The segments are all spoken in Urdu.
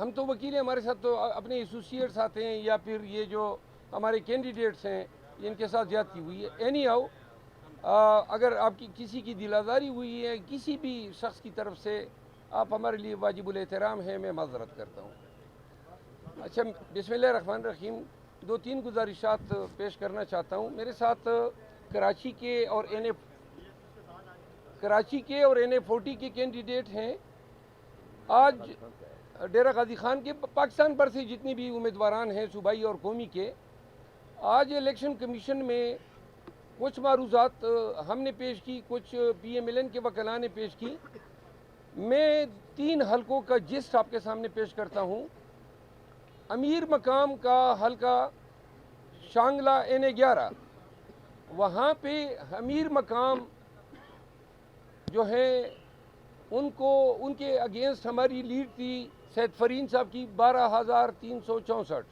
ہم تو وکیل ہیں، ہمارے ساتھ تو اپنے ایسوسیٹس آتے ہیں یا پھر یہ جو ہمارے کینڈیڈیٹس ہیں ان کے ساتھ زیادتی ہوئی ہے. اینی ہاؤ اگر آپ کی کسی کی دل آزاری ہوئی ہے کسی بھی شخص کی طرف سے، آپ ہمارے لیے واجب الاحترام ہیں، میں معذرت کرتا ہوں. اچھا، بسم اللہ الرحمن الرحیم. 2-3 گزارشات پیش کرنا چاہتا ہوں. میرے ساتھ کراچی کے اور NA40 کے کینڈیڈیٹ ہیں. آج ڈیرہ غازی خان کے پاکستان بھر سے جتنے بھی امیدواران ہیں صوبائی اور قومی کے، آج الیکشن کمیشن میں کچھ معروضات ہم نے پیش کی، کچھ PMLN کے وکلاء نے پیش کی. میں 3 حلقوں کا جسٹ آپ کے سامنے پیش کرتا ہوں. امیر مقام کا حلقہ شانگلہ NA11، وہاں پہ امیر مقام جو ہیں ان کے اگینسٹ ہماری لیڈ تھی سید فرین صاحب کی 12,364،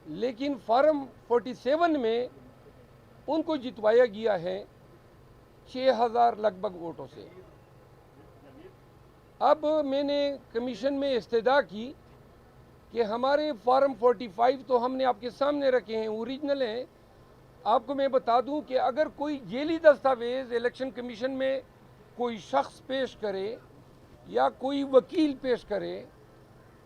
لیکن فارم 47 میں ان کو جتوایا گیا ہے 6,000 لگ بھگ ووٹوں سے. اب میں نے کمیشن میں استدعا کی کہ ہمارے فارم 45 تو ہم نے آپ کے سامنے رکھے ہیں، اوریجنل ہیں. آپ کو میں بتا دوں کہ اگر کوئی ذیلی دستاویز الیکشن کمیشن میں کوئی شخص پیش کرے یا کوئی وکیل پیش کرے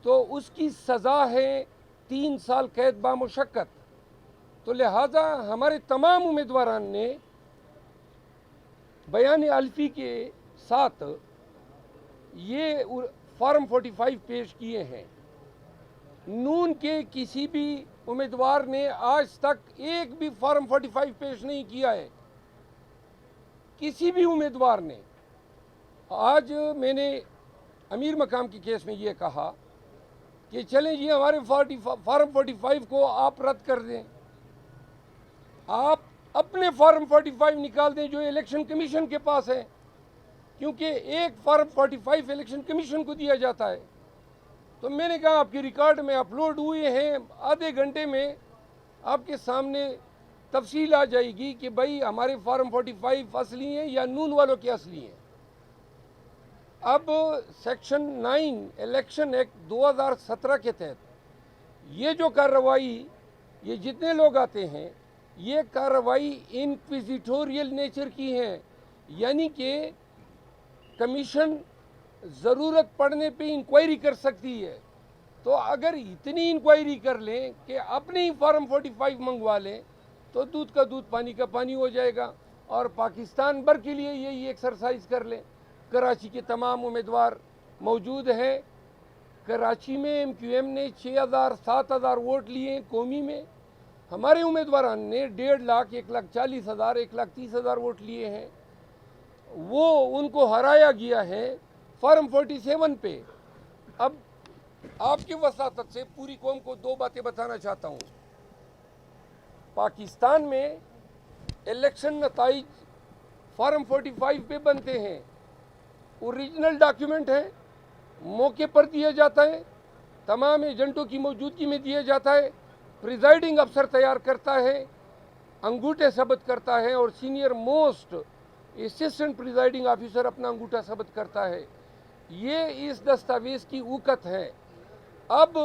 تو اس کی سزا ہے 3 سال قید بامشقت. تو لہٰذا ہمارے تمام امیدواران نے بیان الفی کے ساتھ یہ فارم 45 پیش کیے ہیں. نون کے کسی بھی امیدوار نے آج تک ایک بھی فارم 45 پیش نہیں کیا ہے، کسی بھی امیدوار نے. آج میں نے امیر مقام کے کیس میں یہ کہا کہ چلیں جی ہمارے فارم 45 کو آپ رد کر دیں، آپ اپنے فارم 45 نکال دیں جو الیکشن کمیشن کے پاس ہے، کیونکہ ایک فارم 45 الیکشن کمیشن کو دیا جاتا ہے. تو میں نے کہا آپ کی ریکارڈ میں اپلوڈ ہوئے ہیں، آدھے گھنٹے میں آپ کے سامنے تفصیل آ جائے گی کہ بھائی ہمارے فارم 45 اصلی ہیں یا نون والوں کے اصلی ہیں. اب سیکشن 9 الیکشن ایکٹ 2017 کے تحت یہ جو کارروائی، یہ جتنے لوگ آتے ہیں یہ کارروائی انکویزیٹوریل نیچر کی ہیں، یعنی کہ کمیشن ضرورت پڑنے پہ انکوائری کر سکتی ہے. تو اگر اتنی انکوائری کر لیں کہ اپنے ہی فارم 45 منگوا لیں تو دودھ کا دودھ پانی کا پانی ہو جائے گا، اور پاکستان بھر کے لیے یہی ایکسرسائز کر لیں. کراچی کے تمام امیدوار موجود ہیں. کراچی میں MQM نے 6,000-7,000 ووٹ لیے، قومی میں ہمارے امیدواران نے 1.5 لاکھ 1,40,000 1,30,000 ووٹ لیے ہیں. وہ ان کو ہرایا گیا ہے فارم 47 پہ. اب آپ کی وساطت سے پوری قوم کو 2 باتیں بتانا چاہتا ہوں. پاکستان میں الیکشن نتائج فارم 45 پہ بنتے ہیں، اوریجنل ڈاکیومنٹ ہے، موقع پر دیا جاتا ہے، تمام ایجنٹوں کی موجودگی میں دیا جاتا ہے، پریزائڈنگ افسر تیار کرتا ہے، انگوٹھے ثبت کرتا ہے، اور senior most assistant presiding officer اپنا انگوٹھا ثبت کرتا ہے. یہ اس دستاویز کی اوقت ہے. اب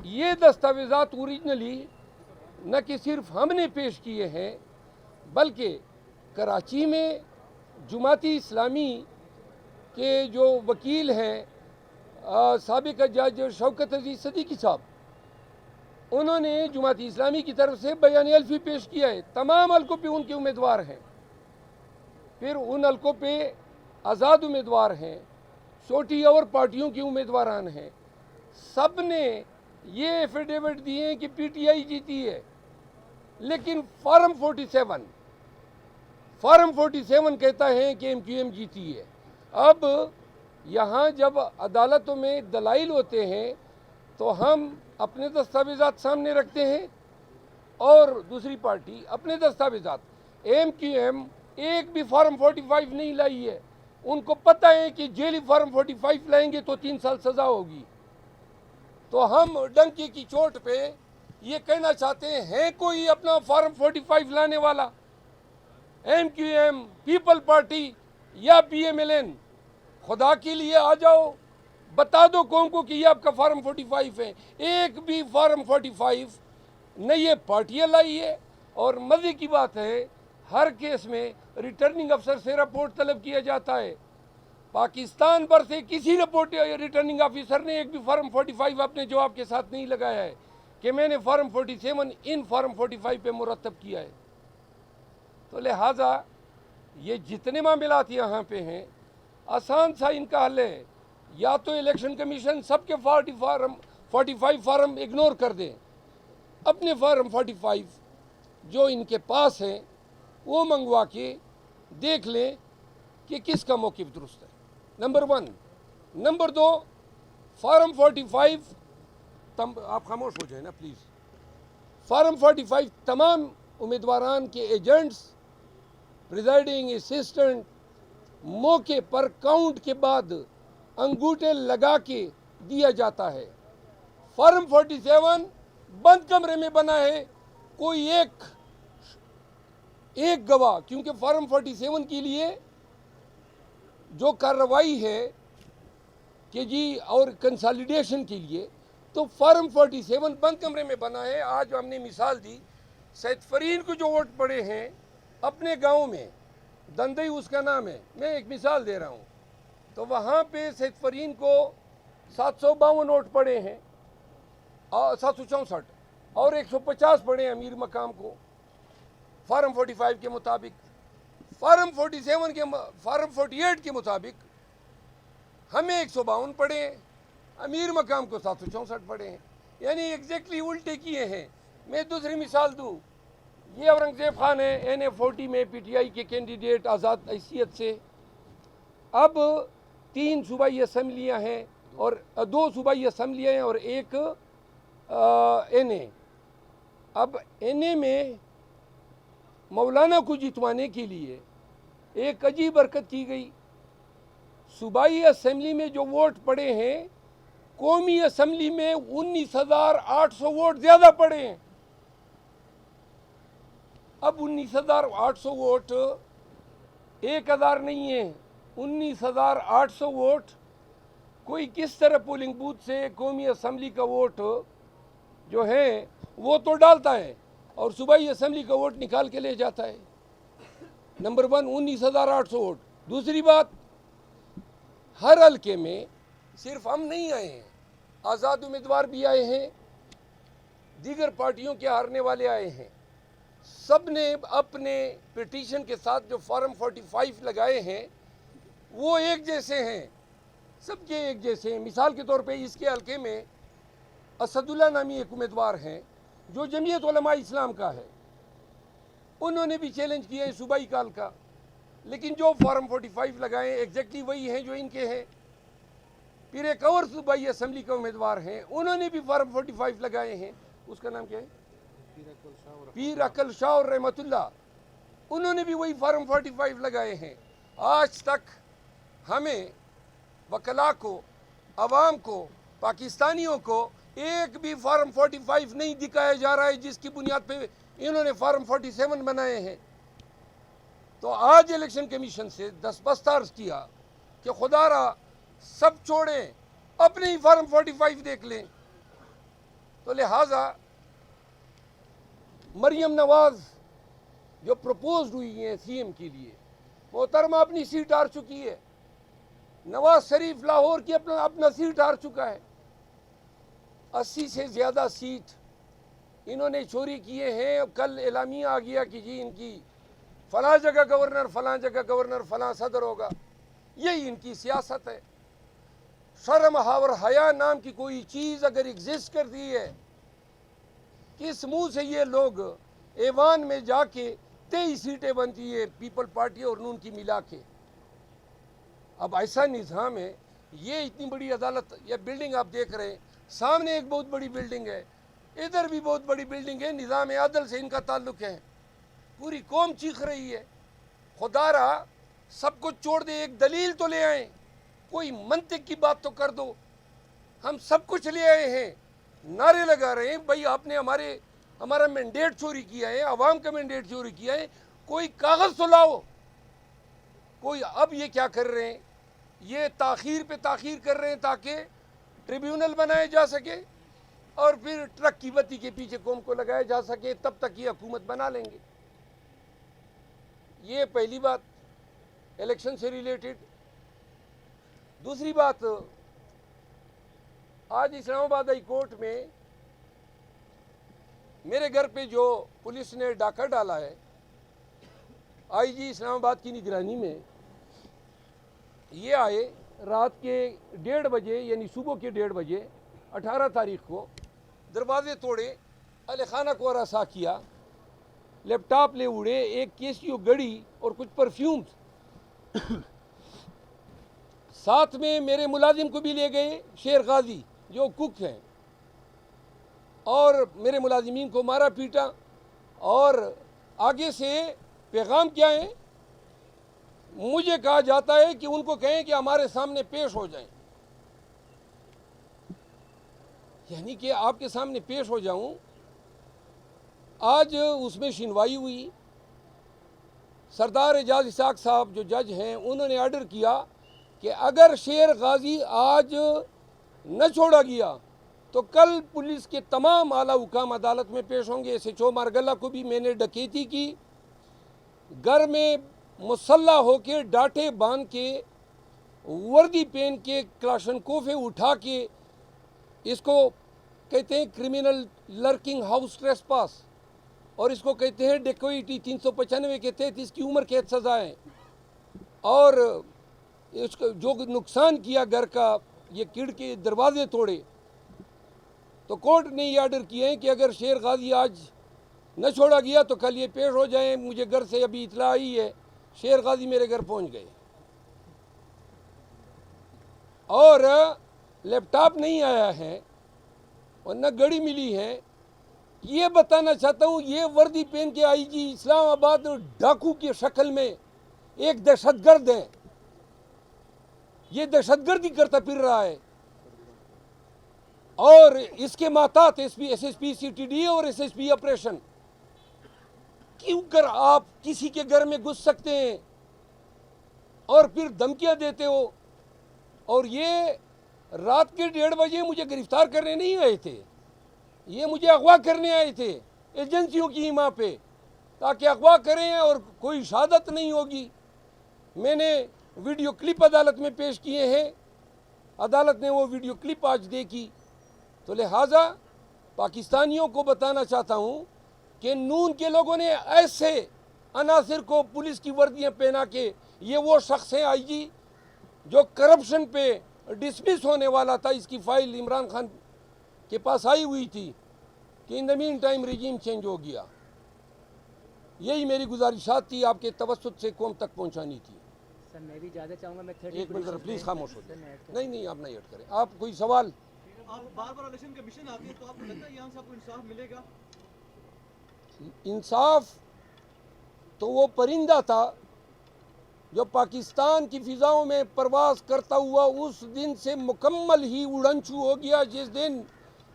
یہ دستاویزات اوریجنلی نہ کہ صرف ہم نے پیش کیے ہیں بلکہ کراچی میں جماعتی اسلامی کے جو وکیل ہیں سابق جج شوکت عزیز صدیقی صاحب، انہوں نے جماعتی اسلامی کی طرف سے بیان الفی پیش کیا ہے. تمام حلقوں پہ ان کے امیدوار ہیں. پھر ان حلقوں پہ آزاد امیدوار ہیں، چھوٹی اور پارٹیوں کے امیدواران ہیں. سب نے یہ ایفیڈیوٹ دیے ہیں کہ PTI جیتی ہے، لیکن فارم 47 کہتا ہے کہ MQM جیتی ہے. اب یہاں جب عدالتوں میں دلائل ہوتے ہیں تو ہم اپنے دستاویزات سامنے رکھتے ہیں اور دوسری پارٹی اپنے دستاویزات. MQM ایک بھی فارم 45 نہیں لائی ہے. ان کو پتہ ہے کہ جیلی فارم 45 لائیں گے تو 3 سال سزا ہوگی. تو ہم ڈنکی کی چوٹ پہ یہ کہنا چاہتے ہیں کوئی اپنا فارم 45 لانے والا؟ MQM، پیپل پارٹی یا PMLN، خدا کے لیے آ جاؤ. بتا دو قوم کو کہ یہ آپ کا فارم 45 ہے. ایک بھی فارم 45 نہ یہ پارٹیاں لائی ہے. اور مزے کی بات ہے ہر کیس میں ریٹرننگ افسر سے رپورٹ طلب کیا جاتا ہے. پاکستان پر سے کسی ریٹرننگ آفیسر نے ایک بھی فارم 45 اپنے جواب کے ساتھ نہیں لگایا ہے کہ میں نے فارم 47 ان فارم 45 پہ مرتب کیا ہے. تو لہٰذا یہ جتنے معاملات یہاں پہ ہیں آسان سا ان کا حل ہے. یا تو الیکشن کمیشن سب کے 45 فارم اگنور کر دیں, اپنے فارم 45 جو ان کے پاس ہیں وہ منگوا کے دیکھ لیں کہ کس کا موقف درست ہے. نمبر 1. نمبر 2, فارم 45 آپ خاموش ہو جائیں نا پلیز. فارم 45 تمام امیدواران کے ایجنٹس, پریزائڈنگ اسسٹنٹ موقع پر کاؤنٹ کے بعد انگوٹھے لگا کے دیا جاتا ہے. فارم 47 بند کمرے میں بنا ہے, کوئی ایک گواہ, کیونکہ فارم 47 کے لیے جو کارروائی ہے کہ جی اور کنسالیڈیشن کے لیے تو فارم 47 بند کمرے میں بنا ہے. آج ہم نے مثال دی, سید فرین کو جو ووٹ پڑے ہیں اپنے گاؤں میں, دندئی اس کا نام ہے, میں ایک مثال دے رہا ہوں, تو وہاں پہ سید فرین کو 752 ووٹ پڑے ہیں, 764, اور 150 پڑے ہیں امیر مقام کو فارم 45 کے مطابق. فارم 48 کے مطابق ہمیں 152 پڑے ہیں, امیر مقام کو 764 پڑے ہیں, یعنی ایگزیکٹلی الٹے کیے ہیں. میں دوسری مثال دوں, یہ اورنگزیب خان ہے NA40 میں پی ٹی آئی کے کینڈیڈیٹ آزاد حیثیت سے. اب 3 صوبائی اسمبلیاں ہیں اور 2 صوبائی اسمبلیاں ہیں اور ایک NA. اب NA میں مولانا کو جتوانے کے لیے ایک عجیب حرکت کی گئی. صوبائی اسمبلی میں جو ووٹ پڑے ہیں, قومی اسمبلی میں 19,800 ووٹ زیادہ پڑے ہیں. اب 19,800 ووٹ 1,000 نہیں ہیں, 19,800 ووٹ کوئی کس طرح پولنگ بوتھ سے قومی اسمبلی کا ووٹ جو ہے وہ تو ڈالتا ہے اور صوبائی اسمبلی کا ووٹ نکال کے لے جاتا ہے. Number 1, 19,800 vote. دوسری بات, ہر حلقے میں صرف ہم نہیں آئے ہیں, آزاد امیدوار بھی آئے ہیں, دیگر پارٹیوں کے ہارنے والے آئے ہیں. سب نے اپنے پٹیشن کے ساتھ جو فارم 45 لگائے ہیں وہ ایک جیسے ہیں, سب کے ایک جیسے ہیں. مثال کے طور پہ اس کے حلقے میں اسد اللہ نامی ایک امیدوار ہیں جو جمعیت علماء اسلام کا ہے, انہوں نے بھی چیلنج کیا ہے صوبائی کا حلقہ, لیکن جو فارم 45 لگائے ایگزیکٹلی وہی ہیں جو ان کے ہیں. پھر ایک اور صوبائی اسمبلی کا امیدوار ہیں, انہوں نے بھی فارم 45 لگائے ہیں, اس کا نام کیا ہے, پیر عقل شاہ اور رحمت اللہ, انہوں نے بھی وہی فارم 45 لگائے ہیں. آج تک ہمیں وکلاء کو, عوام کو, پاکستانیوں کو ایک بھی فارم 45 نہیں دکھایا جا رہا ہے جس کی بنیاد پہ انہوں نے فارم 47 بنائے ہیں. تو آج الیکشن کمیشن سے دستبردار کیا کہ خدا را سب چھوڑیں, اپنے ہی فارم 45 دیکھ لیں. تو لہٰذا مریم نواز جو پروپوزڈ ہوئی ہیں CM کے لیے, محترمہ اپنی سیٹ ہار چکی ہے. نواز شریف لاہور کی اپنا سیٹ ہار چکا ہے. 80 سے زیادہ سیٹ انہوں نے چوری کیے ہیں. کل اعلامیہ آ گیا کہ جی ان کی فلاں جگہ گورنر, فلاں جگہ گورنر, فلاں صدر ہوگا. یہی ان کی سیاست ہے. شرم اور حیا نام کی کوئی چیز اگر ایگزسٹ کرتی ہے, کس منہ سے یہ لوگ ایوان میں جا کے 23 سیٹیں بنتی ہے پیپل پارٹی اور نون کی ملا کے. اب ایسا نظام ہے, یہ اتنی بڑی عدالت, یہ بلڈنگ آپ دیکھ رہے ہیں, سامنے ایک بہت بڑی بلڈنگ ہے, ادھر بھی بہت بڑی بلڈنگ ہے. نظام عدل سے ان کا تعلق ہے. پوری قوم چیخ رہی ہے, خدا را سب کچھ چھوڑ دے, ایک دلیل تو لے آئیں, کوئی منطق کی بات تو کر دو. ہم سب کچھ لے آئے ہیں, نعرے لگا رہے ہیں بھائی آپ نے ہمارا مینڈیٹ چوری کیا ہے, عوام کا مینڈیٹ چوری کیا ہے, کوئی کاغذ تو لاؤ. کوئی اب یہ کیا کر رہے ہیں, یہ تاخیر پہ تاخیر کر رہے ہیں تاکہ ٹریبیونل بنائے جا سکے اور پھر ٹرک کی بتی کے پیچھے قوم کو لگایا جا سکے، تب تک یہ حکومت بنا لیں گے۔ یہ پہلی بات الیکشن سے ریلیٹڈ۔ دوسری بات، آج اسلام آباد ہائی کورٹ میں میرے گھر پہ جو پولیس نے ڈاکہ ڈالا ہے، آئی جی اسلام آباد کی نگرانی میں، یہ آئے رات کے 1:30 بجے یعنی صبح کے 1:30 بجے 18 تاریخ کو، دروازے توڑے، اہل خانہ کو ہراساں کیا، لیپ ٹاپ لے اڑے، ایک کیسیو گڑی اور کچھ پرفیومز، ساتھ میں میرے ملازم کو بھی لے گئے، شیر غازی جو کک ہیں، اور میرے ملازمین کو مارا پیٹا، اور آگے سے پیغام کیا ہے، مجھے کہا جاتا ہے کہ ان کو کہیں کہ ہمارے سامنے پیش ہو جائیں، یعنی کہ آپ کے سامنے پیش ہو جاؤں۔ آج اس میں سنوائی ہوئی، سردار اعجاز اسحاق صاحب جو جج ہیں انہوں نے آرڈر کیا کہ اگر شیر غازی آج نہ چھوڑا گیا تو کل پولیس کے تمام اعلیٰ حکام عدالت میں پیش ہوں گے۔ SHO مارگلہ کو بھی میں نے ڈکیتی کی، گھر میں مسلح ہو کے ڈاٹے باندھ کے وردی پہن کے کلاشنکوفیں اٹھا کے، اس کو کہتے ہیں کرمنل لرکنگ ہاؤس ٹریسپاس، اور اس کو کہتے ہیں ڈیکوئٹی 395 کے تحت اس کی عمر قید سزا ہے، اور اس کو جو نقصان کیا گھر کا، یہ کڑ کے دروازے توڑے، تو کورٹ نے یہ آرڈر کیا ہے کہ اگر شیر غازی آج نہ چھوڑا گیا تو کل یہ پیش ہو جائیں۔ مجھے گھر سے ابھی اطلاع آئی ہے، شیر غازی میرے گھر پہنچ گئے، اور لیپ ٹاپ نہیں آیا ہے اور نہ گڑی ملی ہے۔ یہ بتانا چاہتا ہوں، یہ وردی پہن کے آئی جی اسلام آباد ڈاکو کی شکل میں ایک دہشت گرد ہے، یہ دہشت گردی کرتا پھر رہا ہے، اور اس کے ماتحت SSP CTD اور SSP آپریشن۔ کیوں کر آپ کسی کے گھر میں گھس سکتے ہیں اور پھر دھمکیاں دیتے ہو؟ اور یہ رات کے 1:30 بجے مجھے گرفتار کرنے نہیں آئے تھے، یہ مجھے اغوا کرنے آئے تھے ایجنسیوں کی حما پہ، تاکہ اغوا کریں اور کوئی شہادت نہیں ہوگی۔ میں نے ویڈیو کلپ عدالت میں پیش کیے ہیں، عدالت نے وہ ویڈیو کلپ آج دیکھی، تو لہٰذا پاکستانیوں کو بتانا چاہتا ہوں کہ نون کے لوگوں نے ایسے عناصر کو پولیس کی وردیاں پہنا کے، یہ وہ شخص ہیں آئی جی جو کرپشن پہ ڈسمس ہونے والا تھا، اس کی فائل عمران خان کے پاس آئی ہوئی تھی کہ ان دا مین ٹائم رجیم چینج ہو گیا۔ یہی میری گزارشات تھی، آپ کے توسط سے قوم تک پہنچانی تھی۔ سر میں بھی اجازت چاہوں گا، میں ایک منٹ پلیز خاموش ہو جائیں۔ نہیں آپ نہیں ایڈ کریں۔ آپ کوئی سوال؟ آپ بار بار الیکشن کمیشن آتی ہے، تو آپ کو لگتا ہے یہاں سے آپ کو انصاف ملے گا؟ انصاف تو وہ پرندہ تھا جو پاکستان کی فضاؤں میں پرواز کرتا ہوا اس دن سے مکمل ہی اڑنچو ہو گیا جس دن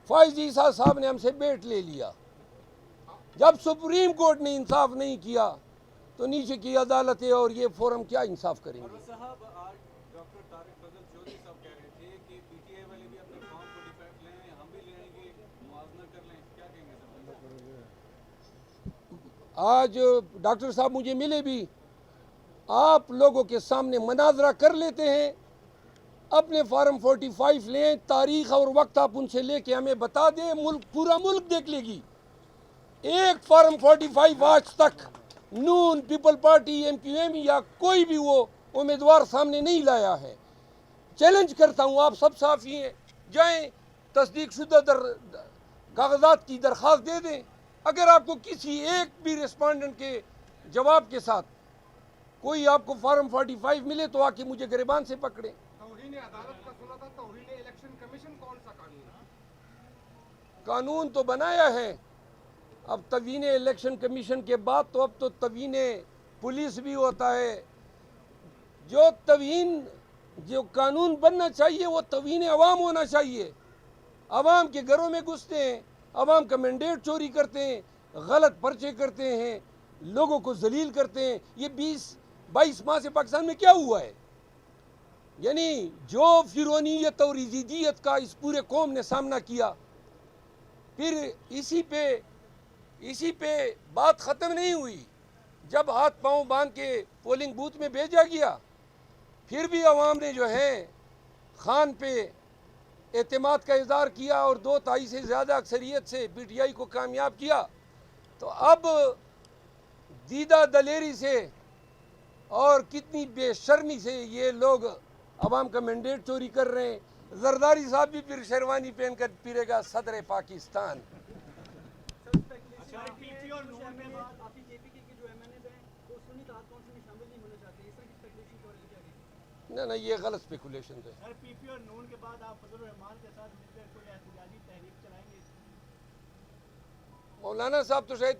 فائز عیسیٰ صاحب نے ہم سے بیٹ لے لیا۔ جب سپریم کورٹ نے انصاف نہیں کیا تو نیچے کی عدالتیں اور یہ فورم کیا انصاف کریں گے؟ صاحب آج ڈاکٹر طارق فضل چودھری صاحب کہہ رہے تھے کہ PTI والے بھی اپنے فارم 45 لیں، ہم بھی لیں گے، موازنہ کر لیں، کیا کہیں گے سر؟ آج ڈاکٹر صاحب مجھے ملے بھی، آپ لوگوں کے سامنے مناظرہ کر لیتے ہیں، اپنے فارم 45 لیں، تاریخ اور وقت آپ ان سے لے کے ہمیں بتا دیں، پورا ملک دیکھ لے گی۔ ایک فارم 45 آج تک نون، پیپل پارٹی، MQM یا کوئی بھی وہ امیدوار سامنے نہیں لایا ہے۔ چیلنج کرتا ہوں، آپ سب صحافی ہیں، جائیں تصدیق شدہ کاغذات کی درخواست دے دیں۔ اگر آپ کو کسی ایک بھی ریسپونڈنٹ کے جواب کے ساتھ کوئی آپ کو فارم 45 ملے تو آ کے مجھے گریبان سے پکڑیں۔ توہین عدالت کا سنا تھا، توہین الیکشن کمیشن کون سا قانون ہے؟ قانون تو بنایا ہے، اب توہین الیکشن کمیشن کے بعد تو اب تو توہین پولیس بھی ہوتا ہے۔ جو قانون بننا چاہیے وہ توہین عوام ہونا چاہیے۔ عوام کے گھروں میں گھستے ہیں، عوام کا مینڈیٹ چوری کرتے ہیں، غلط پرچے کرتے ہیں، لوگوں کو ذلیل کرتے ہیں۔ یہ 22 ماہ سے پاکستان میں کیا ہوا ہے؟ یعنی جو فرونیت اور یزیدیت کا اس پورے قوم نے سامنا کیا، پھر اسی پہ بات ختم نہیں ہوئی. جب ہاتھ پاؤں باندھ کے پولنگ بوتھ میں بھیجا گیا، پھر بھی عوام نے جو ہے خان پہ اعتماد کا اظہار کیا اور 2/3 سے زیادہ اکثریت سے پی ٹی آئی کو کامیاب کیا. تو اب دیدہ دلیری سے اور کتنی بے شرمی سے یہ لوگ عوام کا مینڈیٹ چوری کر رہے ہیں. زرداری صاحب بھی پھر شیروانی پہن کر پھرے گا صدر پاکستان. نہ یہ غلط اسپیکولیشن ہے. سر پی پی اور نون کے بعد آپ فضل الرحمان کے ساتھ مل کر کوئی احتجاجی تحریک چلائیں گے؟ مولانا صاحب تو شاید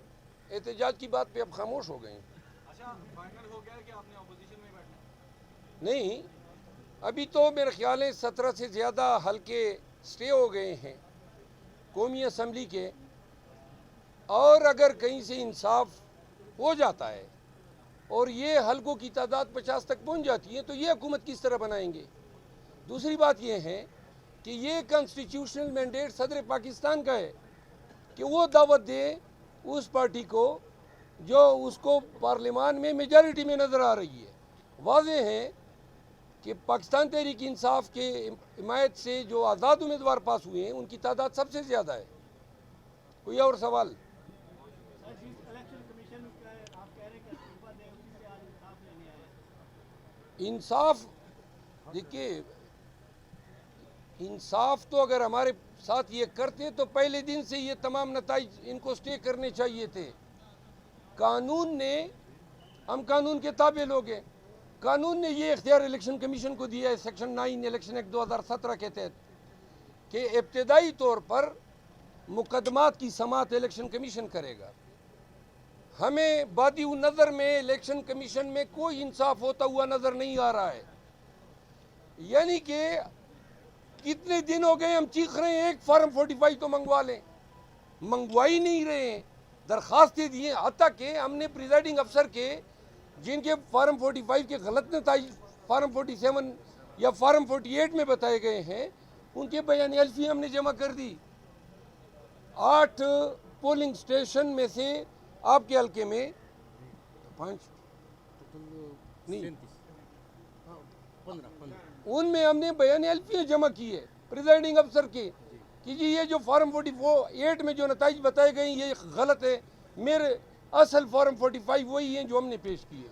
احتجاج کی بات پہ اب خاموش ہو گئے ہیں. اچھا فائنل ہو گیا ہے کہ آپ نے اپوزیشن میں بیٹھنا ہے؟ نہیں، ابھی تو میرے خیال ہے 17 سے زیادہ حلقے سٹے ہو گئے ہیں قومی اسمبلی کے، اور اگر کہیں سے انصاف ہو جاتا ہے اور یہ حلقوں کی تعداد 50 تک پہنچ جاتی ہے تو یہ حکومت کس طرح بنائیں گے. دوسری بات یہ ہے کہ یہ کانسٹیٹیوشنل مینڈیٹ صدر پاکستان کا ہے کہ وہ دعوت دے اس پارٹی کو جو اس کو پارلیمان میں میجارٹی میں نظر آ رہی ہے. واضح ہے کہ پاکستان تحریک انصاف کے حمایت سے جو آزاد امیدوار پاس ہوئے ہیں ان کی تعداد سب سے زیادہ ہے. کوئی اور سوال؟ سر جس الیکشن کمیشن کا آپ کہہ رہے ہیں کہ استعفیٰ دے، اسی سے آج انصاف لینے آئے ہیں. انصاف دیکھیے، انصاف تو اگر ہمارے ساتھ یہ کرتے تو پہلے دن سے یہ تمام نتائج ان کو سٹے کرنے چاہیے تھے. قانون نے، ہم قانون کے تابع لوگ ہیں، قانون نے یہ اختیار الیکشن کمیشن کو دیا ہے سیکشن 9 الیکشن ایکٹ 2017 کے تحت کہ ابتدائی طور پر مقدمات کی سماعت الیکشن کمیشن کرے گا. ہمیں بادی نظر میں الیکشن کمیشن میں کوئی انصاف ہوتا ہوا نظر نہیں آ رہا ہے. یعنی کہ کتنے دن ہو گئے ہم چیخ رہے ہیں ایک فارم 45 تو منگوا لیں، منگوا ہی نہیں رہے ہیں. درخواستیں دیے، حتیٰ کہ ہم نے پریزائڈنگ افسر کے جن کے فارم 45 کے غلط نتائج فارم 47 یا فارم 48 میں بتائے گئے ہیں ان کے بیان الفی ہم نے جمع کر دی. 8 پولنگ سٹیشن میں سے آپ کے حلقے میں 5 نہیں، ان میں ہم نے بیان الفی جمع کی ہے پریزائڈنگ افسر کے کہ جی یہ جو فارم 48 میں جو نتائج بتائے گئے ہیں یہ غلط ہے. میرے اصل فارم 45 وہی ہیں جو ہم نے پیش کیے.